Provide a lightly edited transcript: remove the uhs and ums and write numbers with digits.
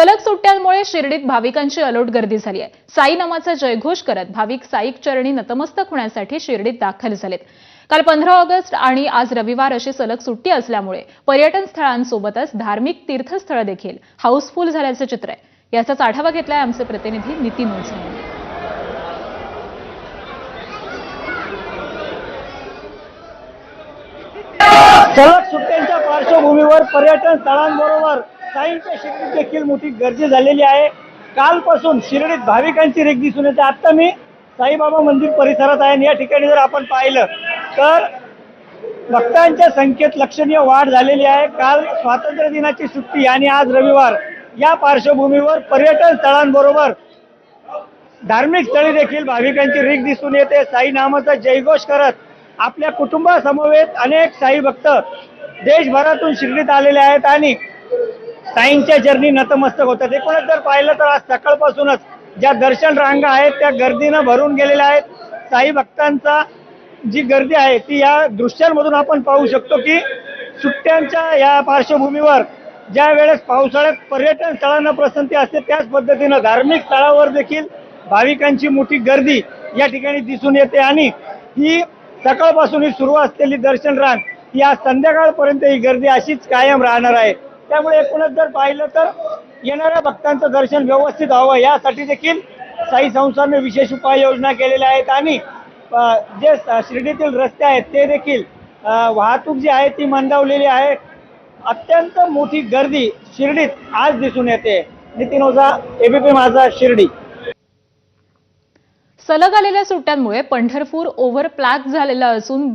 सलग सुट्ट्यांमुळे शिर्डीत भाविकांची अलोट गर्दी झाली आहे। साई नामाचा जयघोष करत भाविक साई चरणी नतमस्तक होण्यासाठी शिर्डीत दाखल झालेत। काल 15 ऑगस्ट आणि आज रविवार अशी सलग सुट्टी असल्यामुळे पर्यटन स्थळांसोबतच धार्मिक तीर्थस्थळ देखील हाऊसफुल झाल्याचे चित्र आहे। याचाच आढावा घेतलाय आमचे प्रतिनिधी नितीन ओझे यांनी। सलग सुट्ट्यांच्या पार्श्वभूमीवर पर्यटन स्थळांबरोबर साईंच्या शिर्डीत देखील मोठी गर्दी झालेली आहे। कालपासून शिर्डीत भाविकांची रेख दिसून येते। आता मी साईबाबा मंदिर परिसरात आहे। या ठिकाणी जर आपण पाहिलं तर भक्तांच्या संख्येत लक्षणीय वाढ झालेली आहे। काल स्वातंत्र्य दिनाची सुट्टी आणि आज रविवार या पार्श्वभूमीवर पर्यटन स्थळांबरोबर धार्मिक स्थळी देखील भाविकांची रेख दिसून येते। साई नामाचा जयघोष करत आपल्या कुटुंबासमवेत अनेक साई भक्त देशभरातून शिर्डीत आलेले आहेत आणि साईंच्या चरणी नतमस्तक होतात। एकूणच जर पाहिलं तर आज सकाळपासूनच ज्या दर्शन रांगा आहेत त्या गर्दीनं भरून गेलेल्या आहेत। साई भक्तांचा जी गर्दी आहे ती या दृश्यांमधून आपण पाहू शकतो की सुट्ट्यांच्या या पार्श्वभूमीवर ज्या वेळेस पावसाळ्यात पर्यटन स्थळांना पसंती असते त्याच पद्धतीनं धार्मिक स्थळावर देखील भाविकांची मोठी गर्दी या ठिकाणी दिसून येते आणि ही सकाळपासून ही सुरू असलेली दर्शन रांग ही आज संध्याकाळपर्यंत ही गर्दी अशीच कायम राहणार आहे। त्यामुळे एकूणच जर पाहिलं तर येणाऱ्या भक्तांचं दर्शन व्यवस्थित व्हावं यासाठी देखील साई संस्थानने विशेष उपाययोजना केलेल्या आहेत आणि जे शिर्डीतील रस्ते आहेत ते देखील वाहतूक जी आहे ती मंदावलेली आहे। अत्यंत मोठी गर्दी शिर्डीत आज दिसून येते। नितीन ओझा, एबीपी माझा, शिर्डी। सलग आलेल्या सुट्ट्यांमुळे पंढरपूर ओव्हर प्लॅक झालेलं असून